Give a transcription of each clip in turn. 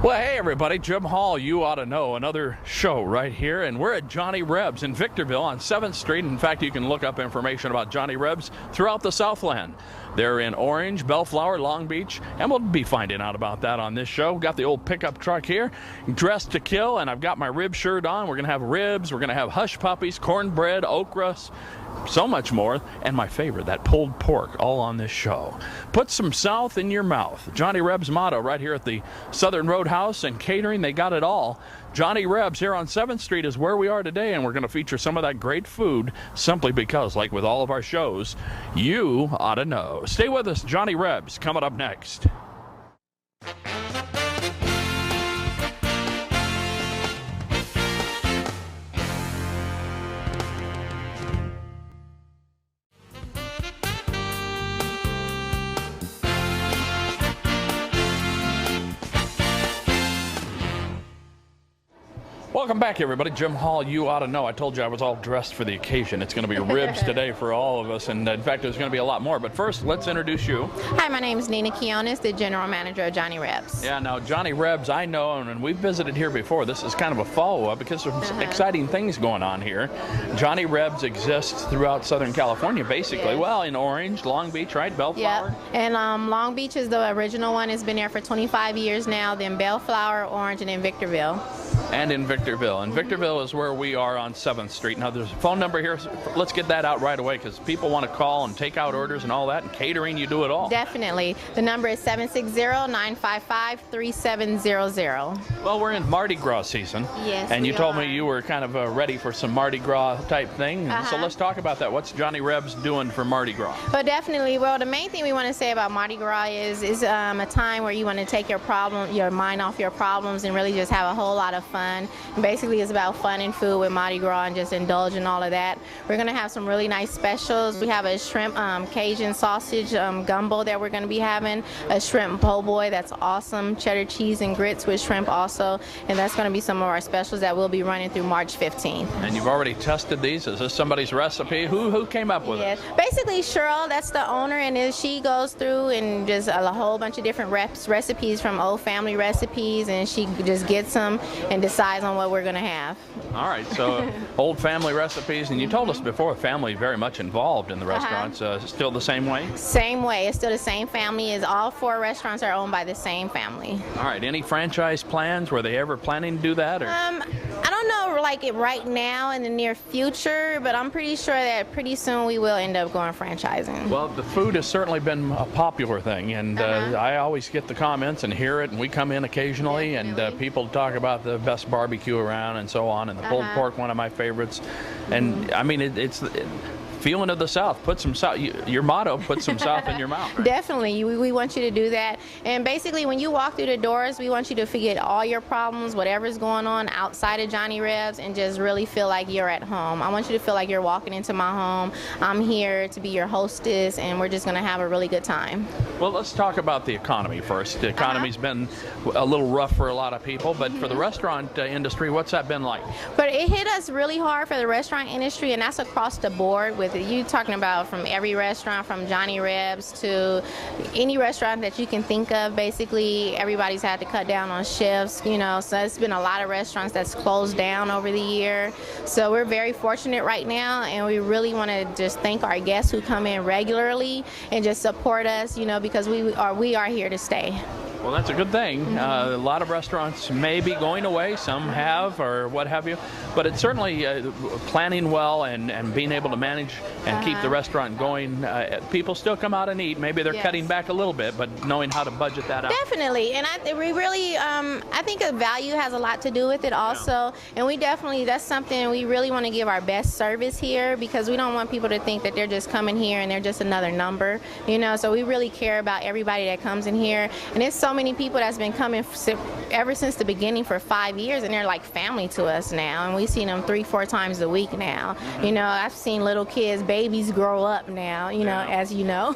Well, hey everybody, Jim Hall, You Ought to Know, another show right here, and we're at Johnny Rebs in Victorville on 7th Street. In fact, you can look up information about Johnny Rebs throughout the Southland. They're in Orange, Bellflower, Long Beach, and we'll be finding out about that on this show. Got the old pickup truck here, dressed to kill, and I've got my rib shirt on. We're going to have ribs, we're going to have hush puppies, cornbread, okra, so much more, and my favorite, that pulled pork, all on this show. Put some South in your mouth. Johnny Rebs' motto right here at the Southern Roadhouse and catering, they got it all. Johnny Rebs here on 7th Street is where we are today, and we're going to feature some of that great food simply because, like with all of our shows, you ought to know. Stay with us. Johnny Rebs coming up next. Welcome back, everybody. Jim Hall, You Ought to Know. I told you I was all dressed for the occasion. It's going to be ribs today for all of us, and in fact, there's going to be a lot more. But first, let's introduce you. Hi, my name is Nina Keonis, the General Manager of Johnny Rebs. Yeah, now, Johnny Rebs, I know, and we've visited here before. This is kind of a follow-up because there's some exciting things going on here. Johnny Rebs exists throughout Southern California, basically. Yes. Well, in Orange, Long Beach, right? Bellflower? Yep. And Long Beach is the original one. It's been there for 25 years now. Then Bellflower, Orange, and then Victorville. And in Victorville. And Victorville is where we are on 7th Street. Now, there's a phone number here. Let's get that out right away because people want to call and take out orders and all that. And catering, you do it all. Definitely. The number is 760-955-3700. Well, we're in Mardi Gras season. Yes, and you we told are. me you were kind of ready for some Mardi Gras type thing. So let's talk about that. What's Johnny Rebs doing for Mardi Gras? Well, definitely. Well, the main thing we want to say about Mardi Gras is a time where you want to take your mind off your problems and really just have a whole lot of fun. And basically, it's about fun and food with Mardi Gras and just indulge in all of that. We're going to have some really nice specials. We have a shrimp Cajun sausage gumbo that we're going to be having, a shrimp po' boy that's awesome, cheddar cheese and grits with shrimp also, and that's going to be some of our specials that we'll be running through March 15th. And you've already tested these? Is this somebody's recipe? Who came up with it? Basically, Cheryl, that's the owner, and she goes through and just a whole bunch of different recipes from old family recipes, and she just gets them and decides on what we're going to have. All right, so old family recipes, and you told us before family very much involved in the restaurants. Still the same way? Same way. It's still the same family. All 4 restaurants are owned by the same family. All right, any franchise plans? Were they ever planning to do that? Or? I don't know like it right now in the near future, but I'm pretty sure that pretty soon we will end up going franchising. Well, the food has certainly been a popular thing, and I always get the comments and hear it, and we come in occasionally, and people talk about the best barbecue around and so on, and the pulled pork, one of my favorites. And I mean, it's feeling of the South. Put some South. Your motto: put some South in your mouth. Right? Definitely, we want you to do that. And basically, when you walk through the doors, we want you to forget all your problems, whatever's going on outside of Johnny Rebs, and just really feel like you're at home. I want you to feel like you're walking into my home. I'm here to be your hostess, and we're just going to have a really good time. Well, let's talk about the economy first. The economy's been a little rough for a lot of people, but for the restaurant industry, what's that been like? But it hit us really hard for the restaurant industry, and that's across the board with you talking about from every restaurant, from Johnny Rebs to any restaurant that you can think of. Basically, everybody's had to cut down on shifts, so it's been a lot of restaurants that's closed down over the year. So we're very fortunate right now, and we really want to just thank our guests who come in regularly and just support us, because we are here to stay. Well, that's a good thing. A lot of restaurants may be going away. Some have, or what have you. But it's certainly planning well and being able to manage and keep the restaurant going. People still come out and eat. Maybe they're cutting back a little bit, but knowing how to budget that out. Definitely. And we really, I think a value has a lot to do with it also. And we definitely, that's something we really want to give our best service here, because we don't want people to think that they're just coming here and they're just another number, you know. So we really care about everybody that comes in here. And it's so many people that's been coming ever since the beginning for 5 years, and they're like family to us now. And we see them 3-4 times a week now. You know, I've seen little kids, babies grow up now, you know, as you know.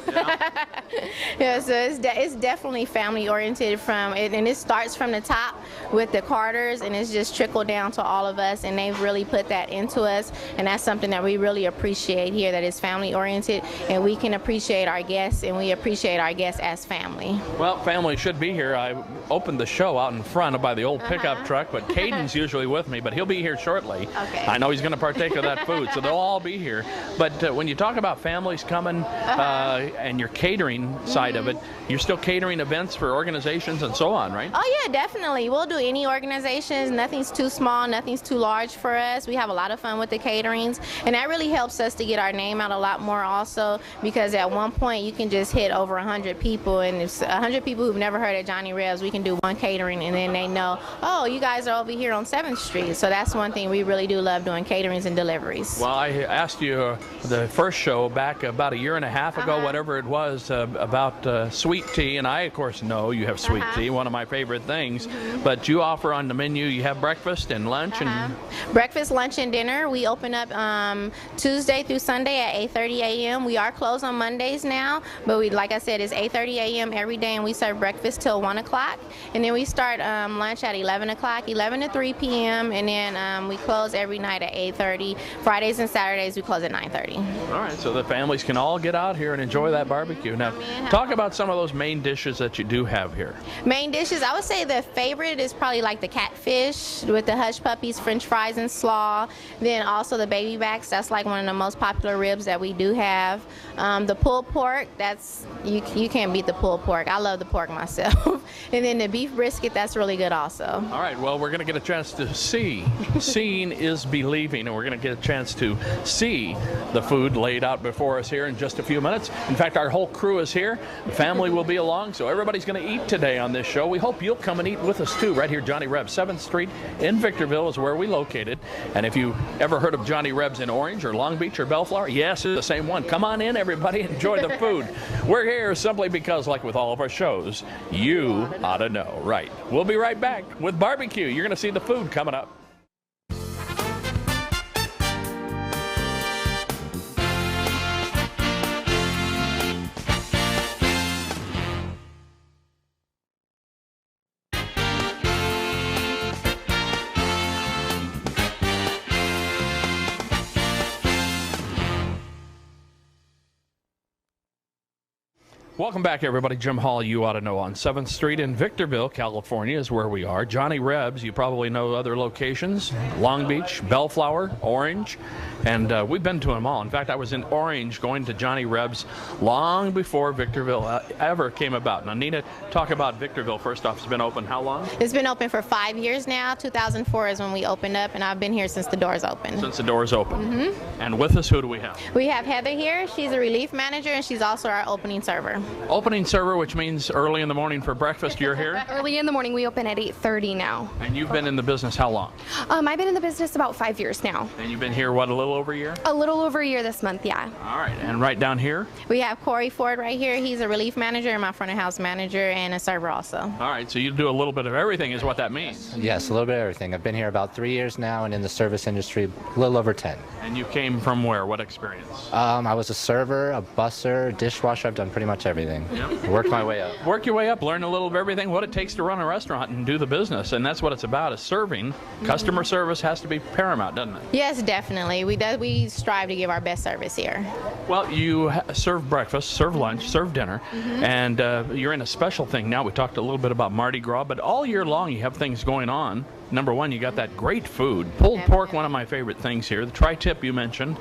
Yeah, so it's definitely family oriented from it, and it starts from the top with the Carters, and it's just trickled down to all of us, and they've really put that into us, and that's something that we really appreciate here, that is family oriented, and we can appreciate our guests, and we appreciate our guests as family. Well, family should be here. I opened the show out in front by the old pickup truck, but Caden's usually with me, but he'll be here shortly. Okay. I know he's going to partake of that food, so they'll all be here. But when you talk about families coming and your catering side of it, you're still catering events for organizations and so on, right? Oh yeah, definitely. We'll do any organizations. Nothing's too small, nothing's too large for us. We have a lot of fun with the caterings, and that really helps us to get our name out a lot more also, because at one point you can just hit over 100 people, and it's 100 people who've never heard of Johnny Rebs. We can do one catering, and then they know, oh, you guys are over here on 7th Street. So that's one thing we really do love, doing caterings and deliveries. Well, I asked you the first show back about a year and a half ago, whatever it was, about sweet tea, and I, of course, know you have sweet tea, one of my favorite things, but you offer on the menu, you have breakfast and lunch. And breakfast, lunch, and dinner. We open up Tuesday through Sunday at 8:30 a.m. We are closed on Mondays now, but we, like I said, it's 8:30 a.m. every day, and we serve breakfast till 1 o'clock, and then we start lunch at 11 o'clock, 11 to 3 p.m., and then we close every night at 8:30. Fridays and Saturdays we close at 9:30. All right, so the families can all get out here and enjoy that barbecue. Now, talk about some of those main dishes that you do have here. Main dishes, I would say the favorite is probably like the catfish with the hush puppies, french fries, and slaw. Then also the baby backs, that's like one of the most popular ribs that we do have. The pulled pork, that's, you can't beat the pulled pork. I love the pork myself. And then the beef brisket, that's really good also. All right, well, we're going to get a chance to see. Seeing is believing, and we're going to get a chance to see the food laid out before us here in just a few minutes. In fact, our whole crew is here. The family will be along, so everybody's going to eat today on this show. We hope you'll come and eat with us too, right here, Johnny Rebs. 7th Street in Victorville is where we located. And if you ever heard of Johnny Rebs in Orange or Long Beach or Bellflower, yes, it's the same one. Come on in, everybody, enjoy the food. We're here simply because, like with all of our shows, you ought to know, right? We'll be right back with barbecue. You're going to see the food coming up. Welcome back, everybody. Jim Hall, you ought to know, on 7th Street in Victorville, California is where we are. Johnny Rebs, you probably know other locations, Long Beach, Bellflower, Orange, and we've been to them all. In fact, I was in Orange going to Johnny Rebs long before Victorville ever came about. Now, Nina, talk about Victorville. First off, it's been open how long? It's been open for 5 years now. 2004 is when we opened up, and I've been here since the doors opened. Since the doors opened. And with us, who do we have? We have Heather here. She's a relief manager, and she's also our opening server. Opening server, which means early in the morning for breakfast. You're here? Early in the morning. We open at 8:30 now. And you've been in the business how long? I've been in the business about 5 years now. And you've been here, what, a little over a year? A little over a year this month, yeah. All right, and right down here? We have Corey Ford right here. He's a relief manager and my front of house manager and a server also. All right, so you do a little bit of everything is what that means. Yes, a little bit of everything. I've been here about 3 years now, and in the service industry a little over 10. And you came from where? What experience? I was a server, a busser, dishwasher. I've done pretty much everything. Yep. Worked my way up. Work your way up, learn a little of everything, what it takes to run a restaurant and do the business. And that's what it's about, is serving. Customer service has to be paramount, doesn't it? Yes, definitely. We strive to give our best service here. Well, you serve breakfast, serve lunch, serve dinner, and you're in a special thing now. We talked a little bit about Mardi Gras, but all year long you have things going on number one, you got that great food. Pulled pork, one of my favorite things here. The tri-tip you mentioned.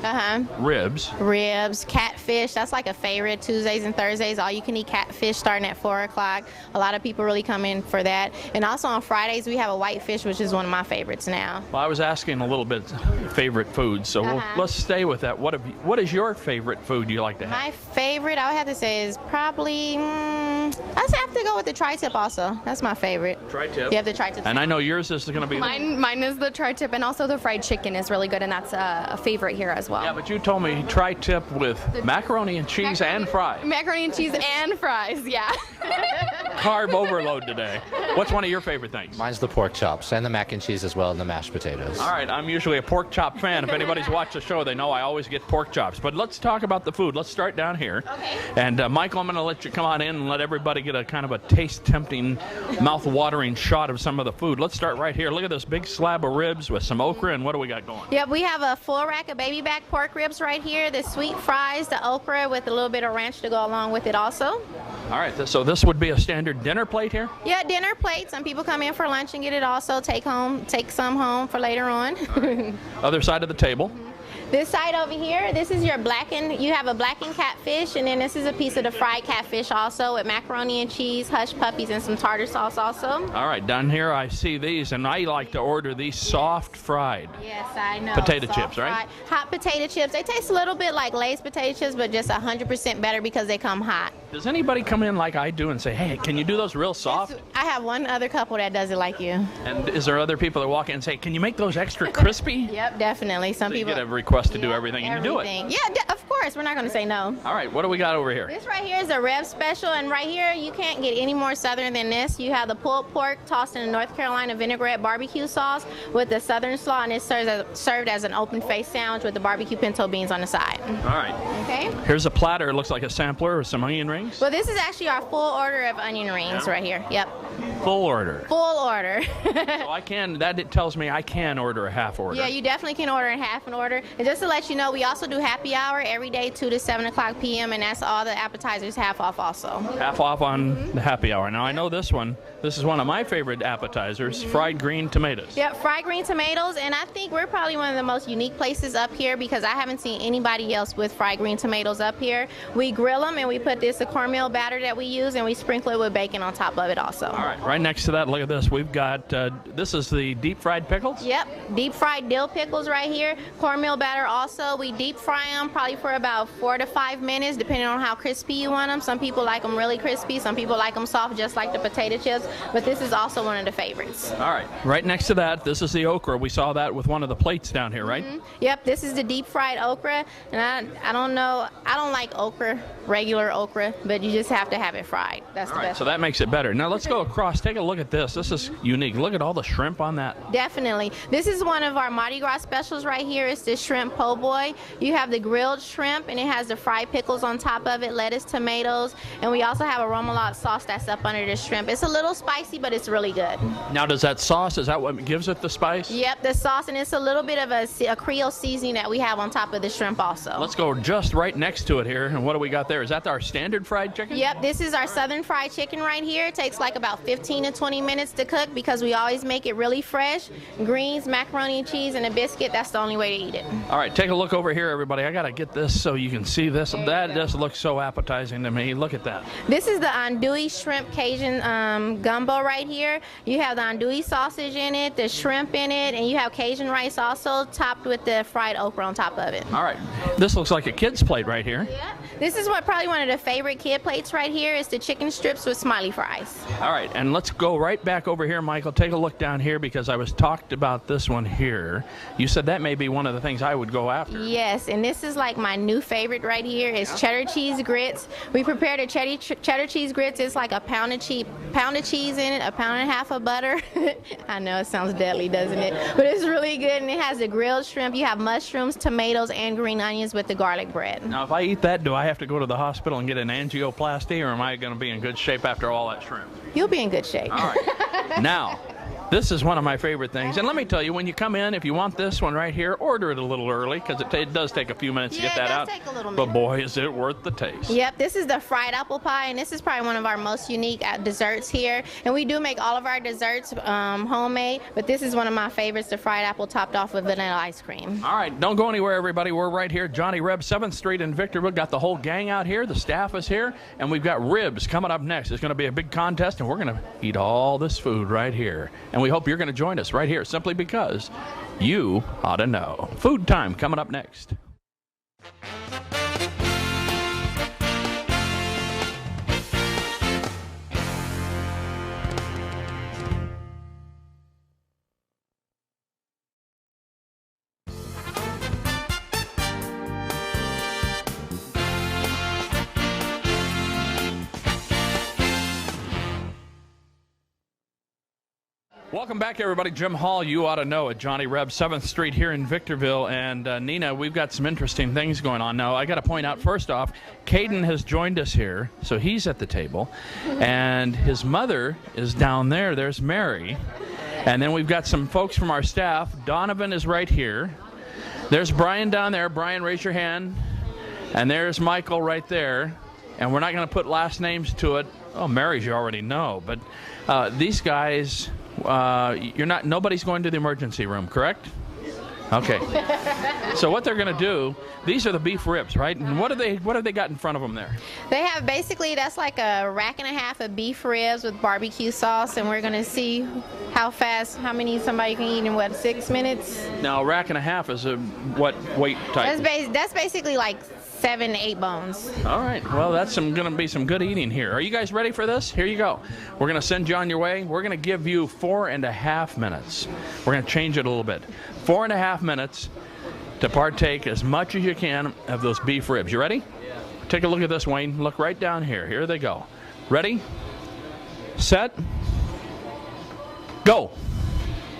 Ribs. Ribs, catfish. That's like a favorite. Tuesdays and Thursdays, all you can eat catfish starting at 4 o'clock. A lot of people really come in for that. And also on Fridays, we have a whitefish, which is one of my favorites now. Well, I was asking a little bit favorite food, so let's stay with that. What is your favorite food you like to have? My favorite, I would have to say, is probably, I just have to go with the tri-tip also. That's my favorite. Tri-tip? Yeah, the tri-tip. And I know yours is going to be... Mine is the tri-tip, and also the fried chicken is really good, and that's a favorite here as well. Yeah, but you told me tri-tip with macaroni and cheese and fries. Macaroni and cheese and fries, yeah. Carb overload today. What's one of your favorite things? Mine's the pork chops and the mac and cheese as well, and the mashed potatoes. All right, I'm usually a pork chop fan. If anybody's watched the show, they know I always get pork chops. But let's talk about the food. Let's start down here. Okay. And Michael, I'm going to let you come on in and let everybody get a kind of a taste-tempting, mouth-watering shot of some of the food. Let's start right here. Look at this big slab of ribs with some okra, and what do we got going? Yep, we have a full rack of baby back pork ribs right here, the sweet fries, the okra with a little bit of ranch to go along with it also. All right, so this would be a standard dinner plate here? Yeah, dinner plate. Some people come in for lunch and get it also, take some home for later on. Right. Other side of the table. This side over here, this is your you have a blackened catfish, and then this is a piece of the fried catfish also with macaroni and cheese, hush puppies, and some tartar sauce also. All right, down here I see these, and I like to order these soft fried. Yes, I know. Potato soft chips, right? Fried, hot potato chips. They taste a little bit like Lay's potato chips, but just 100% better because they come hot. Does anybody come in like I do and say, hey, can you do those real soft? I have one other couple that does it like you. And is there other people that walk in and say, can you make those extra crispy? Yep, definitely. Some so you people get a request to do everything, and you do it. Yeah, of course. We're not going to say no. All right, what do we got over here? This right here is a Rebs special, and right here you can't get any more Southern than this. You have the pulled pork tossed in a North Carolina vinaigrette barbecue sauce with the Southern slaw, and it's served as an open-faced sandwich with the barbecue pinto beans on the side. All right. Okay. Here's a platter. It looks like a sampler with some onion rings. Well, this is actually our full order of onion rings right here. Yep. Full order. Full order. So it tells me I can order a half order. Yeah, you definitely can order a half an order. And just to let you know, we also do happy hour every day, 2 to 7 o'clock p.m., and that's all the appetizers half off also. Half off on the happy hour. Now, I know this one. This is one of my favorite appetizers, fried green tomatoes. Yep, fried green tomatoes, and I think we're probably one of the most unique places up here because I haven't seen anybody else with fried green tomatoes up here. We grill them, and we put this cornmeal batter that we use, and we sprinkle it with bacon on top of it also. All right, right next to that, look at this. We've got, this is the deep fried pickles? Yep, deep fried dill pickles right here. Cornmeal batter also. We deep fry them probably for about 4 to 5 minutes, depending on how crispy you want them. Some people like them really crispy. Some people like them soft, just like the potato chips. But this is also one of the favorites. All right. Right next to that, this is the okra. We saw that with one of the plates down here, right? Yep, this is the deep fried okra. And I don't know, I don't like okra, regular okra, but you just have to have it fried. That's the best. So that makes it better. Now let's go across. Take a look at this. This is unique. Look at all the shrimp on that. Definitely. This is one of our Mardi Gras specials right here. It's the shrimp po' boy. You have the grilled shrimp, and it has the fried pickles on top of it, lettuce, tomatoes, and we also have a remoulade sauce that's up under the shrimp. It's a little spicy, but it's really good. Now, does that sauce, is that what gives it the spice? Yep, the sauce, and it's a little bit of a Creole seasoning that we have on top of the shrimp also. Let's go just right next to it here, and what do we got there? Is that our standard fried chicken? Yep, this is our Southern fried chicken right here. It takes like about 15 to 20 minutes to cook because we always make it really fresh. Greens, macaroni and cheese, and a biscuit, that's the only way to eat it. All right, take a look over here, everybody. I got to get this so you can see this. That just looks so appetizing to me. Look at that. This is the andouille shrimp Cajun gumbo right here. You have the andouille sausage in it, the shrimp in it, and you have Cajun rice also topped with the fried okra on top of it. All right. This looks like a kid's plate right here. Yeah. This is probably one of the favorite kid plates right here is the chicken strips with smiley fries. All right, and let's go right back over here, Michael. Take a look down here because I was talked about this one here. You said that may be one of the things I would go after. Yes, and this is like my new favorite right here is cheddar cheese grits. We prepared a cheddar cheese grits. It's like a pound of cheese in it, a pound and a half of butter. I know it sounds deadly, doesn't it? But it's really good, and it has the grilled shrimp. You have mushrooms, tomatoes, and green onions with the garlic bread. Now, if I eat that, do I have to go to the hospital and get an angioplasty, or am I going to be in good shape after all that shrimp? You'll be in good shape. All right. Now, This is one of my favorite things. And let me tell you, when you come in, if you want this one right here, order it a little early because it does take a few minutes to get that out. Take a little but minute. boy, is it worth the taste. Yep, this is the fried apple pie, and this is probably one of our most unique desserts here. And we do make all of our desserts homemade, but this is one of my favorites, the fried apple topped off with vanilla ice cream. All right, don't go anywhere, everybody. We're right here, Johnny Rebs, 7th Street in Victorville. Got the whole gang out here. The staff is here, and we've got ribs coming up next. It's going to be a big contest, and we're going to eat all this food right here. And we hope you're going to join us right here, simply because you ought to know. Food time coming up next. Welcome back, everybody. Jim Hall, you ought to know, at Johnny Rebs, 7th Street here in Victorville. And Nina, we've got some interesting things going on now. I got to point out, first off, Caden has joined us here, so he's at the table. And his mother is down there. There's Mary. And then we've got some folks from our staff. Donovan is right here. There's Brian down there. Brian, raise your hand. And there's Michael right there. And we're not going to put last names to it. Oh, Mary's you already know. But these guys... nobody's going to the emergency room, correct? Okay. So what they're going to do, these are the beef ribs, right? And what have they got in front of them there? They have basically, that's like a rack and a half of beef ribs with barbecue sauce, and we're going to see how many somebody can eat in, 6 minutes? Now, a rack and a half is what weight type? That's basically like 7 to 8 bones. All right. Well, that's going to be some good eating here. Are you guys ready for this? Here you go. We're going to send you on your way. We're going to give you 4.5 minutes. We're going to change it a little bit. 4.5 minutes to partake as much as you can of those beef ribs. You ready? Yeah. Take a look at this, Wayne. Look right down here. Here they go. Ready? Set. Go.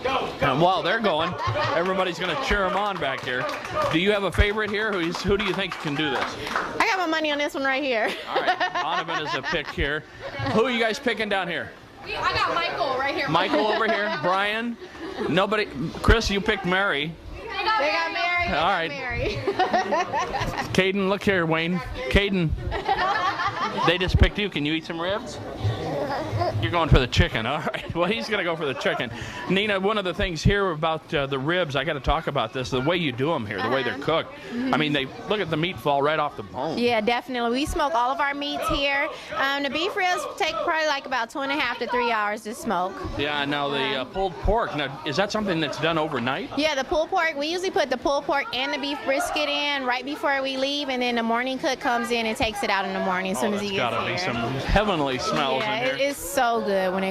Go. And while they're going, everybody's going to cheer them on back here. Do you have a favorite here? Who do you think can do this? I got my money on this one right here. All right. Donovan is a pick here. Who are you guys picking down here? I got Michael right here. Michael over here. Brian. Nobody. Chris, you picked Mary. They got Mary. All right. Caden, look here, Wayne. Caden. They just picked you. Can you eat some ribs? You're going for the chicken. All right. Well, he's going to go for the chicken. Nina, one of the things here about the ribs, I got to talk about this, the way you do them here, the way they're cooked. I mean, look at the meat fall right off the bone. Yeah, definitely. We smoke all of our meats here. The beef ribs take probably like about 2.5 to 3 hours to smoke. Yeah, now the pulled pork, now, is that something that's done overnight? Yeah, the pulled pork, we usually put the pulled pork and the beef brisket in right before we leave, and then the morning cook comes in and takes it out in the morning as soon as he gets here. There's got to be some heavenly smells in here. It's so good when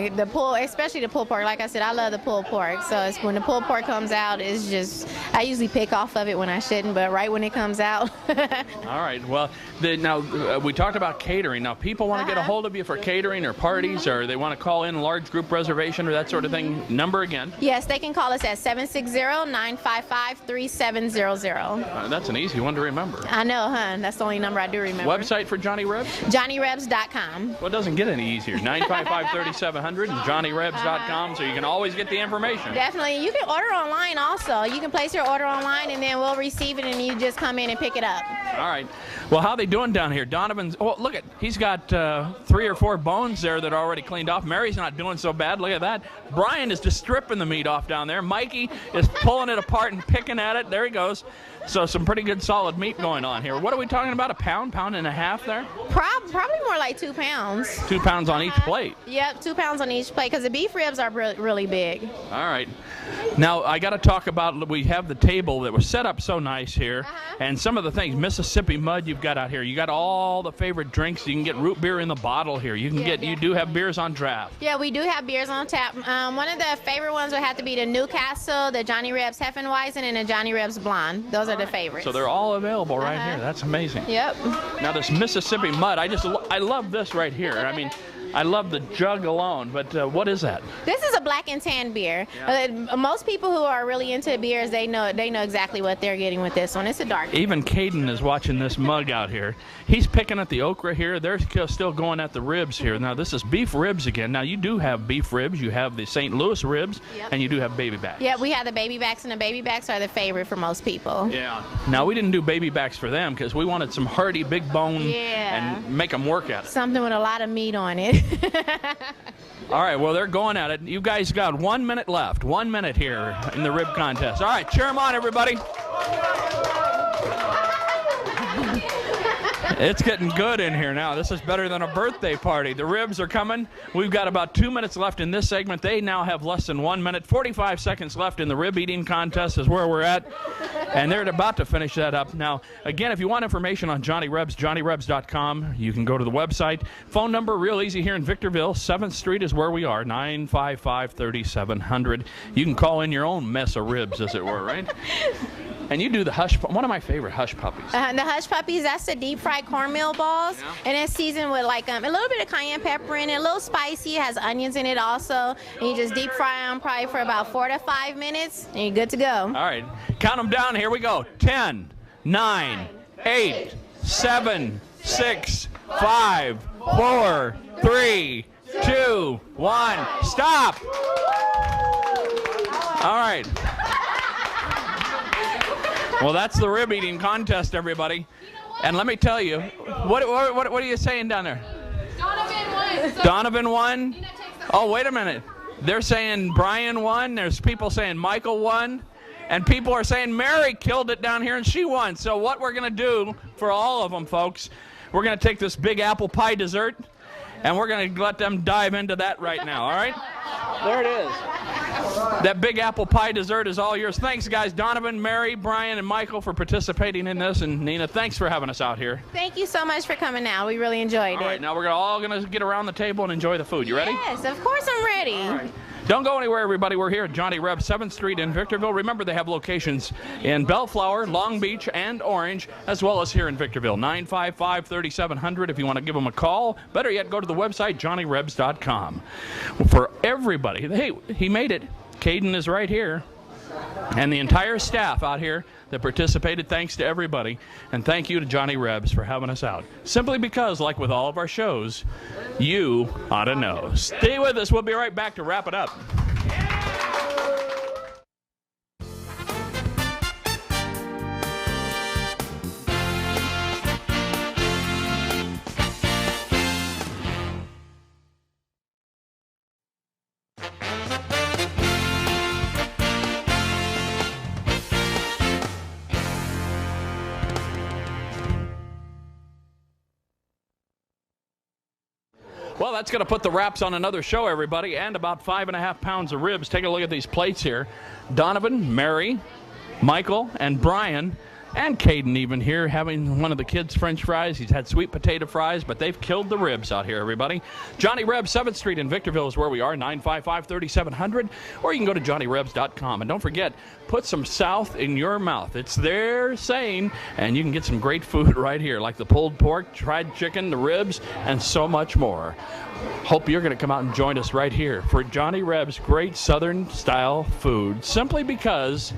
especially the pulled pork. Like I said, I love the pulled pork. So it's when the pulled pork comes out, it's just, I usually pick off of it when I shouldn't, but right when it comes out. All right. Well, now we talked about catering. Now, people want to get a hold of you for catering or parties, or they want to call in a large group reservation or that sort of thing. Number again? Yes, they can call us at 760-955-3700. That's an easy one to remember. I know, huh? That's the only number I do remember. Website for Johnny Rebs? JohnnyRebs.com. Well, it doesn't get any easier. 955-3700 and JohnnyRebs.com, so you can always get the information. Definitely. You can order online also. You can place your order online, and then we'll receive it, and you just come in and pick it up. All right. Well, how are they doing down here? Donovan's, look he's got 3 or 4 bones there that are already cleaned off. Mary's not doing so bad. Look at that. Brian is just stripping the meat off down there. Mikey is pulling it apart and picking at it. There he goes. So some pretty good solid meat going on here. What are we talking about? A pound and a half there? Probably more like 2 pounds. 2 pounds on each plate. Yep, 2 pounds on each plate because the beef ribs are really big. All right. Now, I got to talk about, we have the table that was set up so nice here, and some of the things, Mississippi mud you've got out here. You got all the favorite drinks. You can get root beer in the bottle here. You can you do have beers on draft. Yeah, we do have beers on tap. One of the favorite ones would have to be the Newcastle, the Johnny Rebs Hefeweizen, and the Johnny Rebs Blonde. Those are the favorites. So they're all available right here. That's amazing. Yep. Now this Mississippi mud, I love this right here. I mean, I love the jug alone, but what is that? This is a black and tan beer. Most people who are really into beers, they know exactly what they're getting with this one. It's a dark. Even Caden is watching this mug out here. He's picking at the okra here. They're still going at the ribs here. Now, this is beef ribs again. Now, you do have beef ribs. You have the St. Louis ribs, and you do have baby backs. Yeah, we have the baby backs, and the baby backs are the favorite for most people. Yeah. Now, we didn't do baby backs for them because we wanted some hearty, big bone and make them work at it. Something with a lot of meat on it. All right, well, they're going at it. You guys got 1 minute left. 1 minute here in the rib contest. All right, cheer them on, everybody. It's getting good in here now. This is better than a birthday party. The ribs are coming. We've got about 2 minutes left in this segment. They now have less than 1 minute. 45 seconds left in the rib eating contest is where we're at. And they're about to finish that up. Now, again, if you want information on Johnny Rebs, johnnyrebs.com. You can go to the website. Phone number, real easy here in Victorville. 7th Street is where we are, 955-3700. You can call in your own mess of ribs, as it were, right? And you do the hush, one of my favorite hush puppies. The hush puppies, that's the deep fried cornmeal balls, and it's seasoned with like a little bit of cayenne pepper in it, a little spicy. It has onions in it also, and you just deep fry them probably for about 4 to 5 minutes, and you're good to go. All right, count them down. Here we go. 10, 9, 8, 7, 6, 5, 4, 3, 2, 1. Stop. All right. Well, that's the rib eating contest, everybody. And let me tell you, what are you saying down there? Donovan won. Donovan won? Oh, wait a minute. They're saying Brian won. There's people saying Michael won. And people are saying Mary killed it down here and she won. So what we're going to do for all of them, folks, we're going to take this big apple pie dessert, and we're going to let them dive into that right now, all right? There it is. That big apple pie dessert is all yours. Thanks, guys. Donovan, Mary, Brian, and Michael for participating in this. And Nina, thanks for having us out here. Thank you so much for coming out. We really enjoyed it. All right, now we're all going to get around the table and enjoy the food. You ready? Yes, of course I'm ready. All right. Don't go anywhere, everybody. We're here at Johnny Rebs, 7th Street in Victorville. Remember, they have locations in Bellflower, Long Beach, and Orange, as well as here in Victorville. 955-3700 if you want to give them a call. Better yet, go to the website, johnnyrebs.com. For everybody, hey, he made it. Caden is right here. And the entire staff out here that participated, thanks to everybody. And thank you to Johnny Rebs for having us out. Simply because, like with all of our shows, you ought to know. Stay with us. We'll be right back to wrap it up. Well, that's going to put the wraps on another show, everybody, and about 5.5 pounds of ribs. Take a look at these plates here. Donovan, Mary, Michael, and Brian, and Caden even here having one of the kids' French fries. He's had sweet potato fries, but they've killed the ribs out here, everybody. Johnny Rebs, 7th Street in Victorville is where we are, 955-3700, or you can go to johnnyrebs.com. And don't forget, put some South in your mouth. It's their saying, and you can get some great food right here, like the pulled pork, fried chicken, the ribs, and so much more. Hope you're going to come out and join us right here for Johnny Rebs' great Southern style food, simply because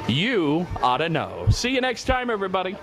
you ought to know. See you next time, everybody.